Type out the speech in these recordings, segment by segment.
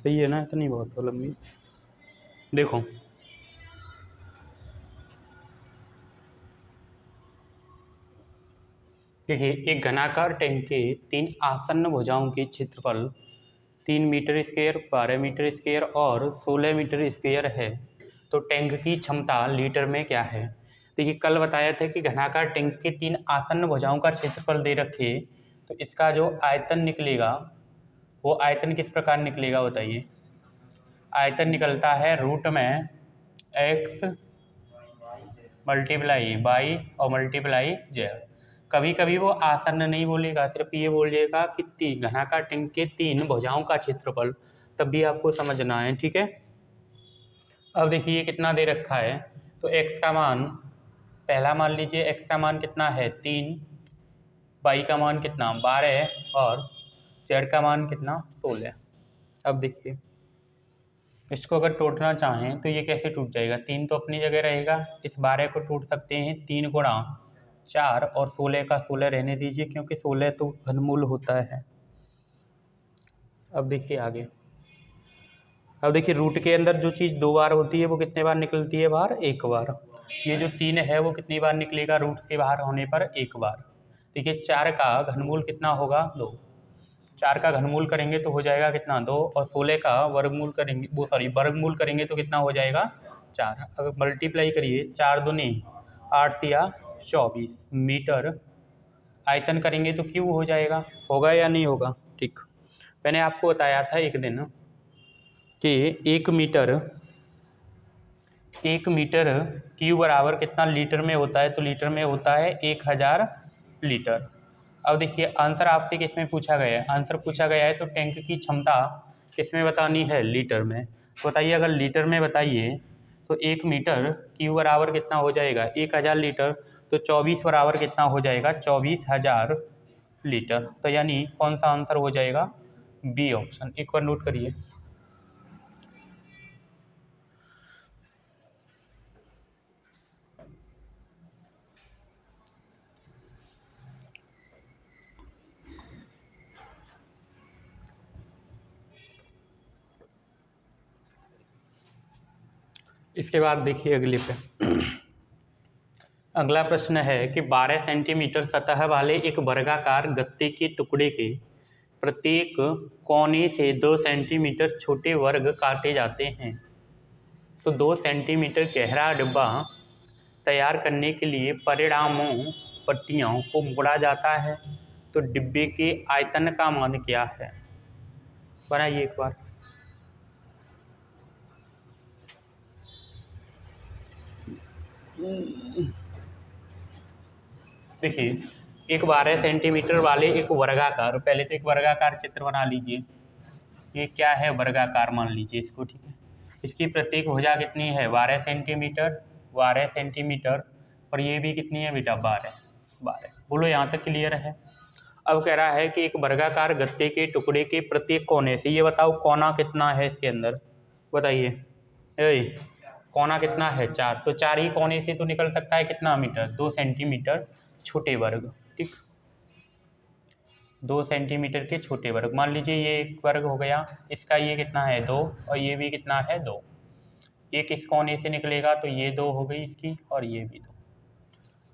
सही है ना, इतनी बहुत हो लंबी। देखो देखिए, एक घनाकार टैंक के 3 आसन्न भुजाओं की क्षेत्रफल 3 मीटर स्क्वायर, 12 मीटर स्क्वायर और 16 मीटर स्क्वायर है। तो टैंक की क्षमता लीटर में क्या है? देखिए, कल बताया था कि घनाकार टैंक के 3 आसन्न भुजाओं का क्षेत्रफल दे रखे, तो इसका जो आयतन निकलेगा वो आयतन किस प्रकार निकलेगा बताइए। आयतन निकलता है रूट में x मल्टीप्लाई बाई और मल्टीप्लाई जेड। कभी कभी वो आसन्न नहीं बोलेगा, सिर्फ ये बोलेगा कि घनाकार टैंक के 3 भुजाओं का क्षेत्रफल, तब भी आपको समझना है, ठीक है। अब देखिए कितना दे रखा है, तो x का मान, पहला मान लीजिए x का मान कितना है 3, y का मान कितना 12 और z का मान कितना 16। अब देखिए इसको अगर तोड़ना चाहें तो ये कैसे टूट जाएगा, 3 तो अपनी जगह रहेगा, इस 12 को टूट सकते हैं 3 गुणा 4 और 16 का 16 रहने दीजिए, क्योंकि 16 तो घनमूल होता है। अब देखिए आगे, अब देखिए रूट के अंदर जो चीज़ 2 बार होती है वो कितने बार निकलती है बाहर, 1 बार। ये जो 3 है वो कितनी बार निकलेगा रूट से बाहर होने पर, 1 बार। देखिए 4 का घनमूल कितना होगा 2, 4 का घनमूल करेंगे तो हो जाएगा कितना 2, और 16 का वर्गमूल करेंगे, वो सॉरी वर्गमूल करेंगे तो कितना हो जाएगा 4। अगर मल्टीप्लाई करिए 4 दूनी 8 या 24 मीटर, आयतन करेंगे तो क्यों हो जाएगा, होगा या नहीं होगा। ठीक, मैंने आपको बताया था एक दिन कि 1 मीटर क्यू बराबर कितना लीटर में होता है, तो लीटर में होता है 1000 लीटर। अब देखिए आंसर आपसे किस में पूछा गया है, आंसर पूछा गया है तो टैंक की क्षमता किस में बतानी है, लीटर में। तो बताइए अगर लीटर में बताइए तो 1 मीटर क्यू बराबर कितना हो जाएगा 1000 लीटर, तो 24 बराबर कितना हो जाएगा 24,000 लीटर। तो यानी कौन सा आंसर हो जाएगा, बी ऑप्शन। एक बार नोट करिए। इसके बाद देखिए अगले पे, अगला प्रश्न है कि 12 सेंटीमीटर सतह वाले एक वर्गाकार गत्ते के टुकड़े के प्रत्येक कोने से 2 सेंटीमीटर छोटे वर्ग काटे जाते हैं। तो 2 सेंटीमीटर गहरा डिब्बा तैयार करने के लिए परिणामों पट्टियों को मोड़ा जाता है। तो डिब्बे के आयतन का मान क्या है, बनाइए एक बार। देखिए एक 12 सेंटीमीटर वाले एक वर्गाकार, पहले तो एक वर्गाकार चित्र बना लीजिए। ये क्या है, वर्गाकार मान लीजिए इसको, ठीक है। इसकी प्रत्येक भुजा कितनी है 12 सेंटीमीटर, 12 सेंटीमीटर, और ये भी कितनी है बेटा 12 12। बोलो यहाँ तक क्लियर है। अब कह रहा है कि एक वर्गाकार गत्ते के टुकड़े के प्रत्येक कोने से, ये बताओ कोना कितना है इसके अंदर, बताइए। कोना कितना है 4, तो 4 ही कोने से तो निकल सकता है कितना मीटर, 2 सेंटीमीटर छोटे वर्ग। ठीक, 2 सेंटीमीटर के छोटे वर्ग, मान लीजिए ये एक वर्ग हो गया, इसका ये कितना है 2 और ये भी कितना है 2। एक इस कोने से निकलेगा तो ये 2 हो गई इसकी, और ये भी 2।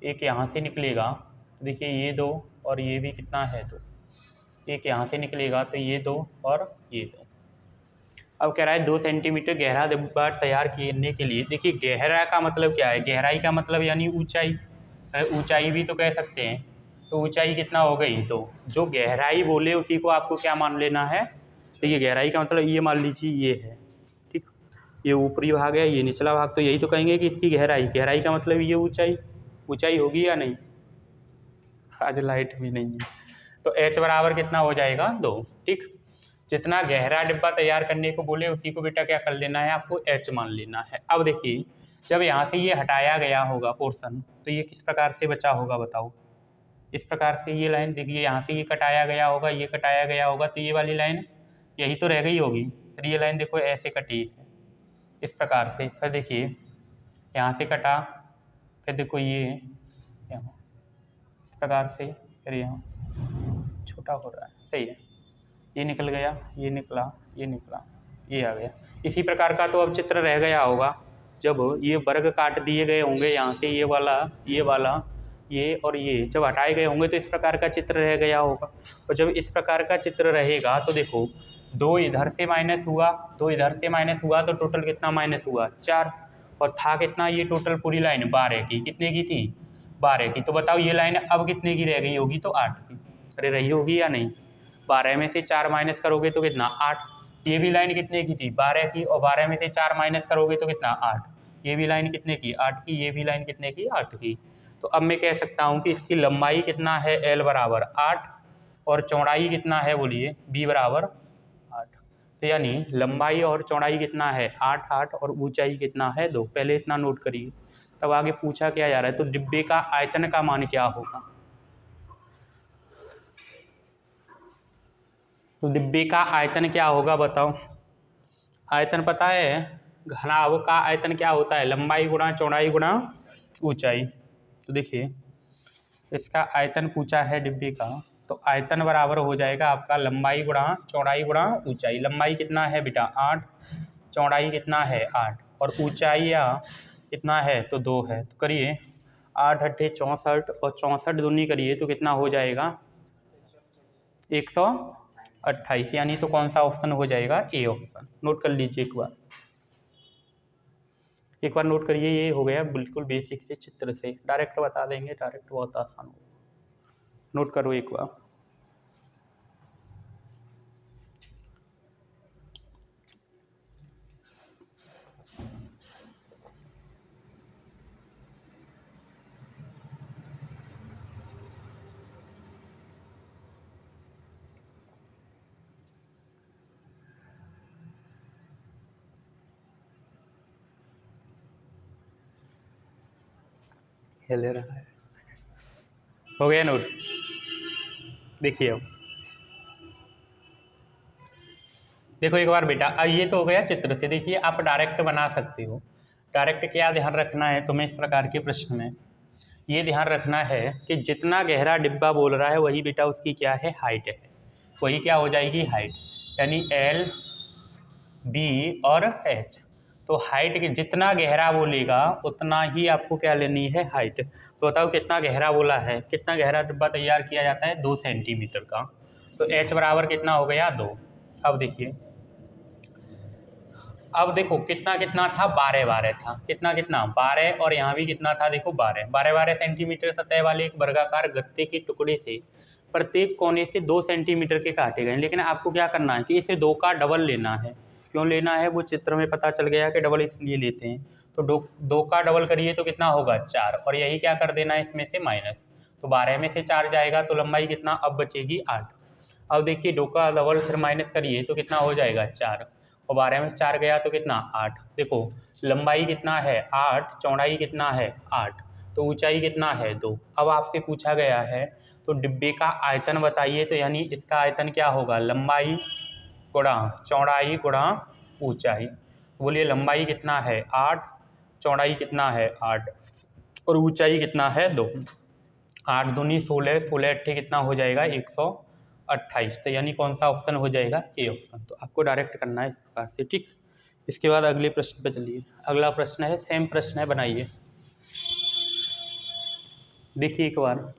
एक यहाँ से निकलेगा, देखिए ये 2 और ये भी कितना है 2। एक यहाँ से निकलेगा तो ये 2 और ये 2। अब कह रहा है 2 सेंटीमीटर गहरा डिब्बा तैयार करने के लिए, देखिए गहरा का मतलब क्या है, गहराई का मतलब यानी ऊंचाई, ऊंचाई भी तो कह सकते हैं। तो ऊंचाई कितना हो गई, तो जो गहराई बोले उसी को आपको क्या मान लेना है। देखिए गहराई का मतलब ये मान लीजिए ये है, ठीक, ये ऊपरी भाग है, ये निचला भाग, तो यही तो कहेंगे कि इसकी गहराई, गहराई का मतलब ये ऊंचाई, ऊंचाई होगी या नहीं। आज लाइट भी नहीं है, तो h बराबर कितना हो जाएगा 2। ठीक, जितना गहरा डिब्बा तैयार करने को बोले उसी को बेटा क्या कर लेना है, आपको h मान लेना है। अब देखिए जब यहाँ से ये हटाया गया होगा पोर्शन, तो ये किस प्रकार से बचा होगा बताओ। इस प्रकार से ये लाइन, देखिए यहाँ से ये कटाया गया होगा, ये कटाया गया होगा, तो ये वाली लाइन यही तो रह गई होगी। फिर ये लाइन देखो ऐसे कटी है इस प्रकार से, फिर देखिए यहाँ से कटा, फिर देखो ये यहाँ इस प्रकार से, फिर यहाँ छोटा हो रहा है, सही है। ये निकल गया, ये निकला, ये निकला, ये आ गया। इसी प्रकार का तो अब चित्र रह गया होगा, जब ये वर्ग काट दिए गए होंगे यहाँ से, ये वाला ये और ये जब हटाए गए होंगे तो इस प्रकार का चित्र रह गया होगा। और जब इस प्रकार का चित्र रहेगा तो देखो 2 इधर से माइनस हुआ, 2 इधर से माइनस हुआ तो टोटल कितना माइनस हुआ 4, और था कितना ये टोटल पूरी लाइन 12 की, कितने की थी 12 की। तो बताओ ये लाइन अब कितने की रह गई होगी, तो 8 की। अरे रही होगी या नहीं, 12 में से 4 माइनस करोगे तो कितना 8। ये भी लाइन कितने की थी 12 की, और 12 में से 4 माइनस करोगे तो कितना 8। ये भी लाइन कितने की 8 की, ये भी लाइन कितने की 8 की। तो अब मैं कह सकता हूँ कि इसकी लंबाई कितना है L बराबर 8, और चौड़ाई कितना है बोलिए B बराबर 8। तो यानी लंबाई और चौड़ाई कितना है 8 8, और ऊंचाई कितना है 2। पहले इतना नोट करिए, तब आगे पूछा क्या जा रहा है। तो डिब्बे का आयतन का मान क्या होगा, तो डिब्बे का आयतन क्या होगा बताओ। आयतन पता है, घनाभ का आयतन क्या होता है, लंबाई गुणा चौड़ाई गुणा ऊंचाई। तो देखिए इसका आयतन पूछा है डिब्बे का, तो आयतन बराबर हो जाएगा आपका लंबाई गुणा चौड़ाई गुणा ऊंचाई। लंबाई कितना है बेटा 8, चौड़ाई कितना है 8, और ऊंचाई या कितना है तो 2 है। तो करिए 8 8 64, और 64 दूनी करिए तो कितना हो जाएगा 128। यानी तो कौन सा ऑप्शन हो जाएगा, ए ऑप्शन। नोट कर लीजिए एक बार नोट करिए। ये हो गया बिल्कुल बेसिक से, चित्र से डायरेक्ट बता देंगे, डायरेक्ट बहुत आसान हो। नोट करो एक बार। ले रहा है, हो गया नोट। देखिए अब देखो एक बार बेटा, अब ये तो हो गया चित्र से। देखिए आप डायरेक्ट बना सकते हो। डायरेक्ट क्या ध्यान रखना है तुम्हें इस प्रकार के प्रश्न में, ये ध्यान रखना है कि जितना गहरा डिब्बा बोल रहा है वही बेटा उसकी क्या है हाइट है, वही क्या हो जाएगी हाइट, यानी L B और H। तो हाइट के जितना गहरा बोलेगा उतना ही आपको क्या लेनी है हाइट। तो बताओ कितना गहरा बोला है, कितना गहरा डिब्बा तैयार किया जाता है 2 सेंटीमीटर का। तो H बराबर कितना हो गया 2। अब देखिए, अब देखो कितना कितना था 12 12 था, कितना कितना 12, और यहाँ भी कितना था देखो 12 12 12 सेंटीमीटर सतह वाले एक वर्गाकार गत्ते के टुकड़े से प्रत्येक कोने से 2 सेंटीमीटर के काटे गए। लेकिन आपको क्या करना है कि इसे 2 का डबल लेना है। क्यों लेना है वो चित्र में पता चल गया कि डबल इसलिए लेते हैं। तो 2 का डबल करिए तो कितना होगा 4, और यही क्या कर देना है इसमें से माइनस। तो 12 में से 4 जाएगा तो लंबाई कितना अब बचेगी 8। अब देखिए 2 का डबल फिर माइनस करिए तो कितना हो जाएगा 4, और 12 में से 4 गया तो कितना 8। देखो लंबाई कितना है 8, चौड़ाई कितना है 8, तो ऊंचाई कितना है 2। अब आपसे पूछा गया है तो डिब्बे का आयतन बताइए, तो यानी इसका आयतन क्या होगा लंबाई गुणा चौड़ाई गुणा ऊंचाई। बोलिए लंबाई कितना है 8, चौड़ाई कितना है 8, और ऊंचाई कितना है 2। 8 दूनी 16, 16 अट्ठे कितना हो जाएगा 128। तो यानी कौन सा ऑप्शन हो जाएगा ए ऑप्शन। तो आपको डायरेक्ट करना है इस प्रकार से, ठीक। इसके बाद अगले प्रश्न पे चलिए। अगला प्रश्न है, सेम प्रश्न है, बनाइए। देखिए एक बार,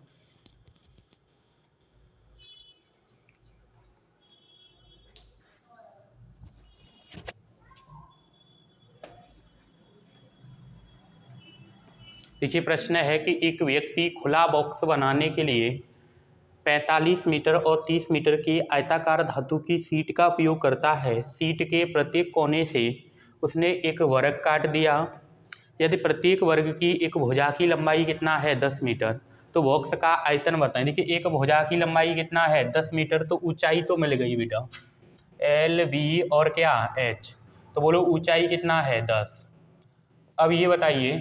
देखिए प्रश्न है कि एक व्यक्ति खुला बॉक्स बनाने के लिए 45 मीटर और 30 मीटर की आयताकार धातु की सीट का उपयोग करता है। सीट के प्रत्येक कोने से उसने एक वर्ग काट दिया। यदि प्रत्येक वर्ग की एक भुजा की लंबाई कितना है 10 मीटर, तो बॉक्स का आयतन बताएं। देखिए एक भुजा की लंबाई कितना है 10 मीटर, तो ऊंचाई तो मिल गई बेटा L B और क्या H। तो बोलो ऊंचाई कितना है 10। अब ये बताइए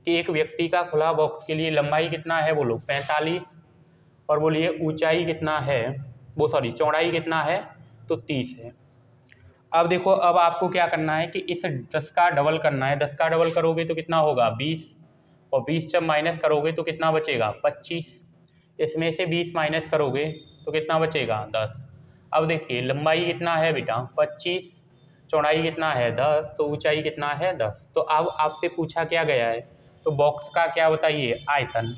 कि एक व्यक्ति का खुला बॉक्स के लिए लंबाई कितना है, बोलो 45, और बोलिए ऊंचाई कितना है, वो सॉरी चौड़ाई कितना है तो 30 है। अब देखो अब आपको क्या करना है कि इस 10 का डबल करना है। 10 का डबल करोगे तो कितना होगा 20, और 20 जब माइनस करोगे तो कितना बचेगा 25। इसमें से 20 माइनस करोगे तो कितना बचेगा 10। अब देखिए लंबाई कितना है बेटा 25, चौड़ाई कितना है 10, तो ऊंचाई कितना है 10। तो अब आपसे पूछा क्या गया है, तो बॉक्स का क्या बताइए, आयतन,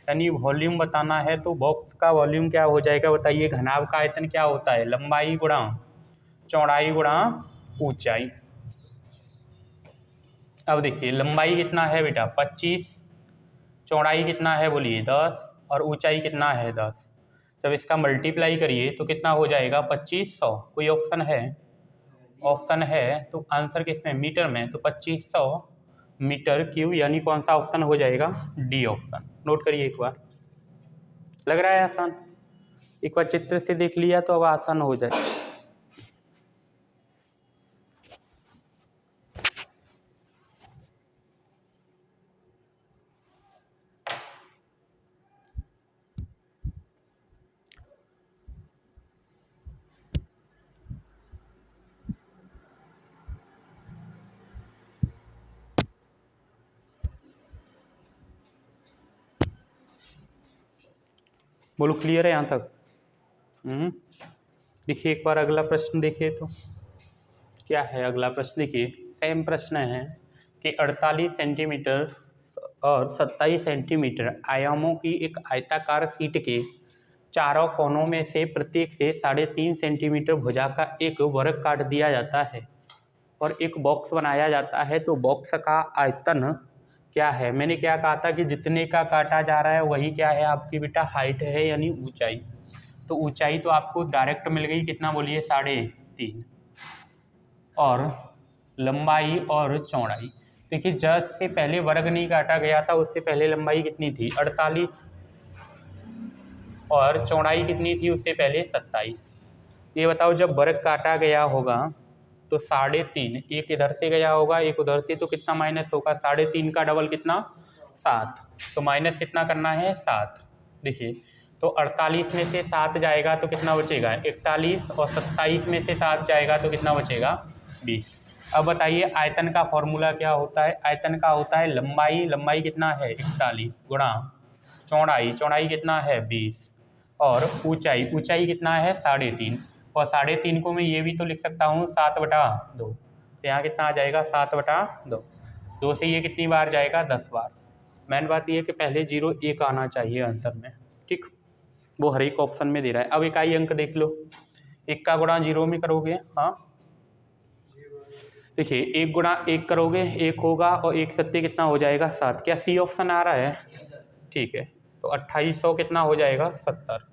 यानी वॉल्यूम बताना है। तो बॉक्स का वॉल्यूम क्या हो जाएगा बताइए, घनाभ का आयतन क्या होता है, लंबाई गुणा चौड़ाई गुणा ऊंचाई। अब देखिए लंबाई कितना है बेटा 25, चौड़ाई कितना है बोलिए 10, और ऊंचाई कितना है 10। जब इसका मल्टीप्लाई करिए तो कितना हो जाएगा 2500। कोई ऑप्शन है, ऑप्शन है तो आंसर किसमें, मीटर में, तो 2500 मीटर क्यूब, यानी कौन सा ऑप्शन हो जाएगा, डी ऑप्शन। नोट करिए एक बार, लग रहा है आसान, एक बार चित्र से देख लिया तो अब आसान हो जाए। बोलो क्लियर है यहाँ तक। देखिए एक बार अगला प्रश्न देखिए तो क्या है अगला प्रश्न, देखिए सेम प्रश्न है कि 48 सेंटीमीटर और 27 सेंटीमीटर आयामों की एक आयताकार शीट के चारों कोनों में से प्रत्येक से 3.5 सेंटीमीटर भुजा का एक वर्ग काट दिया जाता है और एक बॉक्स बनाया जाता है। तो बॉक्स का आयतन क्या है, मैंने क्या कहा था कि जितने का काटा जा रहा है वही क्या है आपकी बेटा हाइट है, यानी ऊंचाई। तो ऊंचाई तो आपको डायरेक्ट मिल गई, कितना बोलिए 3.5, और लंबाई और चौड़ाई। देखिए जस्ट से पहले वर्ग नहीं काटा गया था, उससे पहले लंबाई कितनी थी 48, और चौड़ाई कितनी थी उससे पहले 27। ये बताओ जब वर्ग काटा गया होगा तो 3.5, एक इधर से गया होगा एक उधर से, तो कितना माइनस होगा, 3.5 का डबल कितना 7, तो माइनस कितना करना है 7। देखिए तो 48 में से 7 जाएगा तो कितना बचेगा 41, और 27 में से 7 जाएगा तो कितना बचेगा 20। अब बताइए आयतन का फॉर्मूला क्या होता है, आयतन का होता है लंबाई, लंबाई कितना है 41 गुणा चौड़ाई, चौड़ाई कितना है 20, और ऊंचाई, ऊंचाई कितना है 3.5, और 3.5 को मैं ये भी तो लिख सकता हूँ 7/2। तो यहाँ कितना आ जाएगा 7/2, 2 से ये कितनी बार जाएगा 10 बार। मेन बात ये है कि पहले 0 1 आना चाहिए आंसर में, ठीक, वो हर एक ऑप्शन में दे रहा है। अब इकाई अंक देख लो, 1 का गुणा 0 में करोगे, हाँ देखिए 1 गुणा 1 करोगे 1 होगा, और 1 सत्ते कितना हो जाएगा 7, क्या सी ऑप्शन आ रहा है, ठीक है। तो 2800 कितना हो जाएगा 70,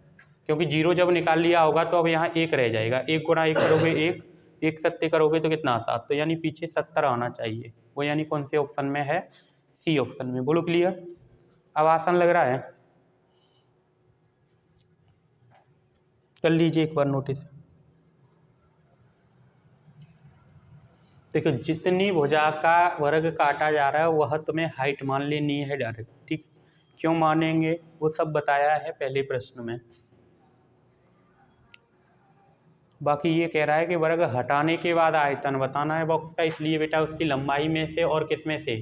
क्योंकि 0 जब निकाल लिया होगा तो अब यहाँ 1 रह जाएगा, 1 गुणा 1 करोगे 1, 1 सत्ते करोगे तो कितना 7, तो यानी पीछे 70 आना चाहिए, वो यानी कौन से ऑप्शन में है, सी ऑप्शन में। बोलो क्लियर, अब आसान लग रहा है, कर लीजिए एक बार नोटिस। देखो जितनी भुजा का वर्ग काटा जा रहा है वह तुम्हें हाइट मान लेनी है डायरेक्ट, ठीक, क्यों मानेंगे वो सब बताया है पहले प्रश्न में। बाकी ये कह रहा है कि वर्ग हटाने के बाद आयतन बताना है बॉक्स का, इसलिए बेटा उसकी लंबाई में से और किस में से,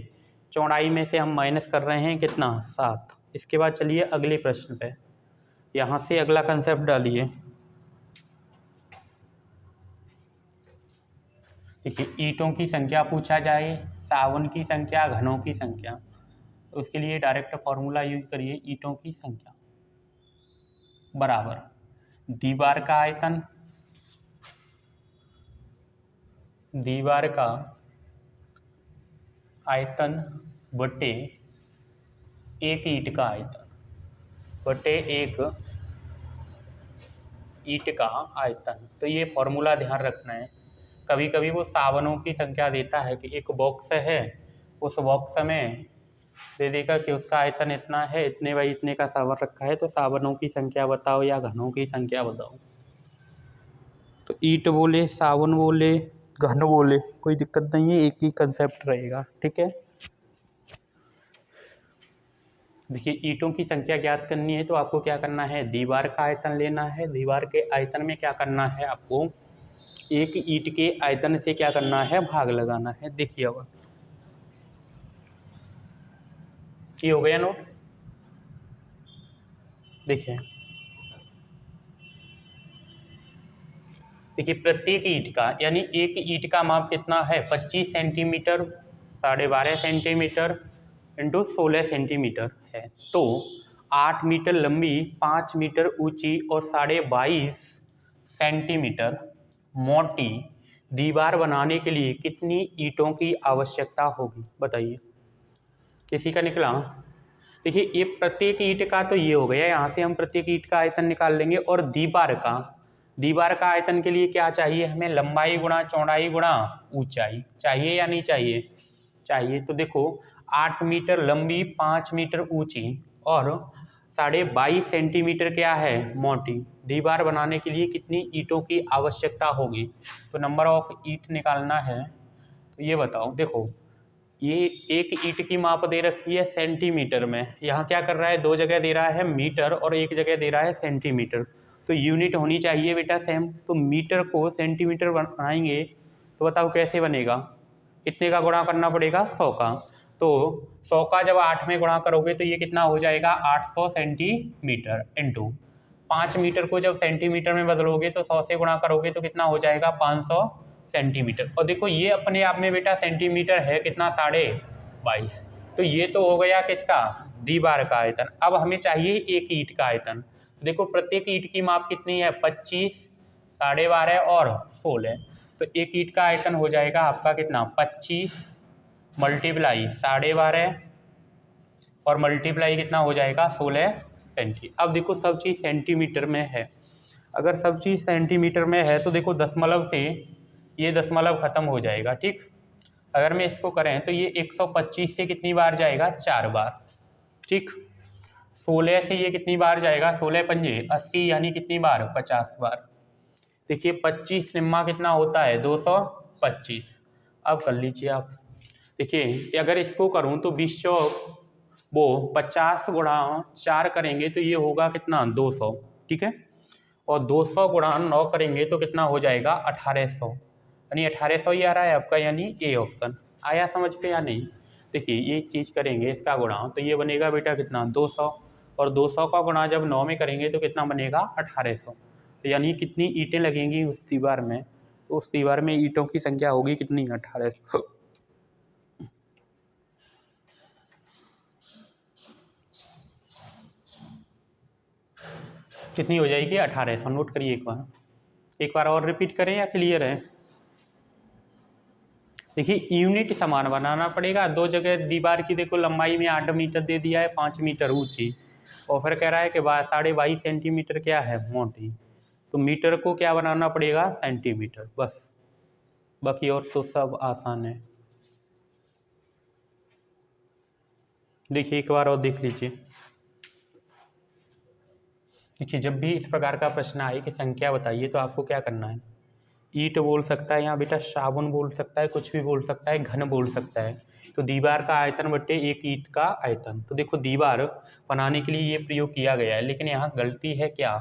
चौड़ाई में से हम माइनस कर रहे हैं कितना 7। इसके बाद चलिए अगले प्रश्न पे, यहाँ से अगला कंसेप्ट डालिए। देखिए ईंटों की संख्या पूछा जाए, सावन की संख्या, घनों की संख्या, तो उसके लिए डायरेक्ट फॉर्मूला यूज करिए, ईंटों की संख्या बराबर दीवार का आयतन, दीवार का आयतन बटे एक ईंट का आयतन, बटे एक ईंट का आयतन। तो ये फॉर्मूला ध्यान रखना है, कभी कभी वो सावनों की संख्या देता है कि एक बॉक्स है, उस बॉक्स में दे देगा कि उसका आयतन इतना है, इतने बाई इतने का सावन रखा है, तो सावनों की संख्या बताओ या घनों की संख्या बताओ। तो ईंट बोले, सावन बोले, घन बोले, कोई दिक्कत नहीं है, एक ही कंसेप्ट रहेगा, ठीक है। देखिए ईंटों की संख्या ज्ञात करनी है तो आपको क्या करना है, दीवार का आयतन लेना है, दीवार के आयतन में क्या करना है आपको, एक ईंट के आयतन से क्या करना है भाग लगाना है। देखिए अब ये हो गया नोट, देखिए देखिए प्रत्येक ईंट का यानी एक ईंट का माप कितना है 25 सेंटीमीटर, 12.5 सेंटीमीटर इंटू 16 सेंटीमीटर है। तो 8 मीटर लंबी, 5 मीटर ऊंची और 22.5 सेंटीमीटर मोटी दीवार बनाने के लिए कितनी ईंटों की आवश्यकता होगी बताइए। किसी का निकला? देखिए ये प्रत्येक ईंट का तो ये हो गया, यहाँ से हम प्रत्येक ईंट का आयतन निकाल लेंगे। और दीवार का आयतन के लिए क्या चाहिए हमें? लंबाई गुणा चौड़ाई गुणा ऊंचाई। चाहिए या नहीं चाहिए? चाहिए। तो देखो 8 मीटर लंबी, 5 मीटर ऊंची और 22.5 सेंटीमीटर क्या है? मोटी दीवार बनाने के लिए कितनी ईंटों की आवश्यकता होगी? तो नंबर ऑफ ईंट निकालना है। तो ये बताओ, देखो ये एक ईंट की माप दे रखी है सेंटीमीटर में, यहाँ क्या कर रहा है? दो जगह दे रहा है मीटर और एक जगह दे रहा है सेंटीमीटर। तो यूनिट होनी चाहिए बेटा सेम। तो मीटर को सेंटीमीटर बनाएंगे तो बताओ कैसे बनेगा? कितने का गुणा करना पड़ेगा? 100 का। तो 100 का जब 8 में गुणा करोगे तो ये कितना हो जाएगा? 800 सेंटीमीटर इंटू 5 मीटर को जब सेंटीमीटर में बदलोगे तो 100 से गुणा करोगे तो कितना हो जाएगा? 500 सेंटीमीटर। और देखो ये अपने आप में बेटा सेंटीमीटर है कितना? 22.5। तो ये तो हो गया किसका? दीवार का आयतन। अब हमें चाहिए एक ईंट का आयतन। तो देखो प्रत्येक ईंट की माप कितनी है? 25, 12.5 और 16। तो एक ईंट का आयतन हो जाएगा आपका कितना? 25 मल्टीप्लाई 12.5 और मल्टीप्लाई कितना हो जाएगा? 16 सेंटी। अब देखो सब चीज़ सेंटीमीटर में है। अगर सब चीज़ सेंटीमीटर में है तो देखो दशमलव से ये दशमलव खत्म हो जाएगा, ठीक। अगर मैं इसको करें तो ये 125 से कितनी बार जाएगा? 4 बार, ठीक। 16 से ये कितनी बार जाएगा? 16 पंजे 80, यानी कितनी बार? 50 बार। देखिए 25 निम्मा कितना होता है? 225। अब कर लीजिए आप। देखिए अगर इसको करूं तो 20 वो 50 गुणा 4 करेंगे तो ये होगा कितना? 200, ठीक है। और 200 गुणा 9 करेंगे तो कितना हो जाएगा? 1800, यानी 1800 ही आ रहा है आपका, यानी ए ऑप्शन। आया समझ पे या नहीं? देखिए ये चीज़ करेंगे इसका गुणा तो ये बनेगा बेटा कितना? 200। और 200 का गुणा जब 9 में करेंगे तो कितना बनेगा? 1800। तो यानी कितनी ईंटें लगेंगी उस दीवार में? तो उस दीवार में ईंटों की संख्या होगी कितनी? 1800। कितनी हो जाएगी? 1800। नोट करिए एक बार और रिपीट करें या क्लियर है? देखिए यूनिट समान बनाना पड़ेगा। दो जगह दीवार की देखो लंबाई में 8 मीटर दे दिया है, 5 मीटर ऊंची, और फिर कह रहा है कि 22.5 सेंटीमीटर क्या है? मोटी। तो मीटर को क्या बनाना पड़ेगा? सेंटीमीटर, बस। बाकी और तो सब आसान है। देखिए एक बार और देख लीजिए। देखिए जब भी इस प्रकार का प्रश्न आए कि संख्या बताइए तो आपको क्या करना है? ईंट बोल सकता है, यहाँ बेटा साबुन बोल सकता है, कुछ भी बोल सकता है, घन बोल सकता है। तो दीवार का आयतन बटे एक ईंट का आयतन। तो देखो दीवार बनाने के लिए ये प्रयोग किया गया है, लेकिन यहाँ गलती है क्या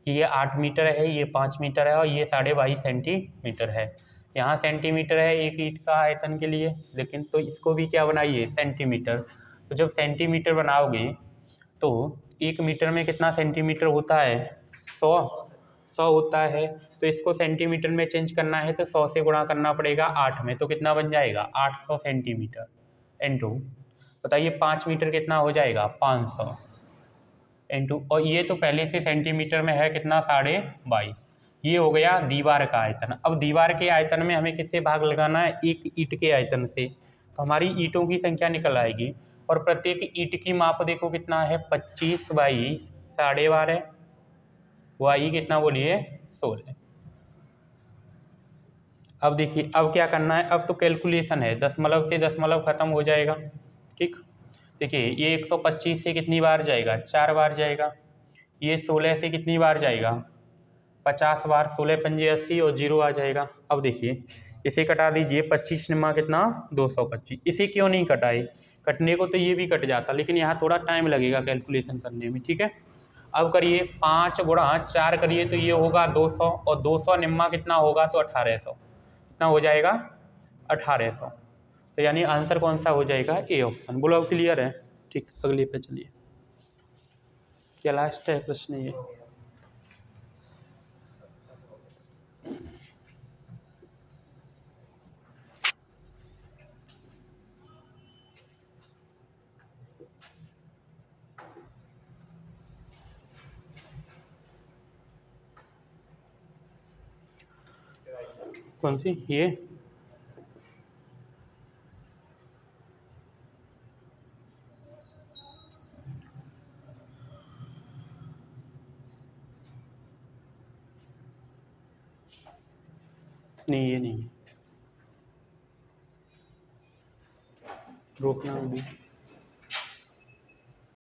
कि ये 8 मीटर है, ये 5 मीटर है और ये 22.5 सेंटीमीटर है। यहाँ सेंटीमीटर है एक ईंट का आयतन के लिए, लेकिन तो इसको भी क्या बनाइए? सेंटीमीटर। तो जब सेंटीमीटर बनाओगे तो 1 मीटर में कितना सेंटीमीटर होता है? 100 होता है। तो इसको सेंटीमीटर में चेंज करना है तो 100 से गुणा करना पड़ेगा 8 में, तो कितना बन जाएगा? 800 सेंटीमीटर इंटू, बताइए 5 मीटर कितना हो जाएगा? 500 इंटू, और ये तो पहले से सेंटीमीटर में है कितना? 22.5। ये हो गया दीवार का आयतन। अब दीवार के आयतन में हमें किससे भाग लगाना है? एक ईंट के आयतन से। तो हमारी ईंटों की संख्या निकल आएगी। और प्रत्येक ईंट की माप देखो कितना है? 25 बाई 12.5, वाई कितना बोलिए? 16। अब देखिए अब क्या करना है? अब तो कैलकुलेशन है, दशमलव से दशमलव खत्म हो जाएगा, ठीक। देखिए ये 125 से कितनी बार जाएगा? 4 बार जाएगा। ये 16 से कितनी बार जाएगा? 50 बार। 16 पंजे 80 और 0 आ जाएगा। अब देखिए इसे कटा दीजिए। 25 निम्मा कितना? 225। इसे क्यों नहीं कटाए? कटने को तो ये भी कट जाता, लेकिन यहाँ थोड़ा टाइम लगेगा कैलकुलेशन करने में, ठीक है। अब करिए 5 गुणा 4 करिए तो ये होगा 200, और 200 निम्मा कितना होगा? तो 1800। कितना हो जाएगा? 1800। तो यानी आंसर कौन सा हो जाएगा? A option. बोलो क्लियर है? ठीक, अगले पे चलिए। क्या लास्ट है प्रश्न ये? कौन सी ये? नहीं ये नहीं, रोकना अभी।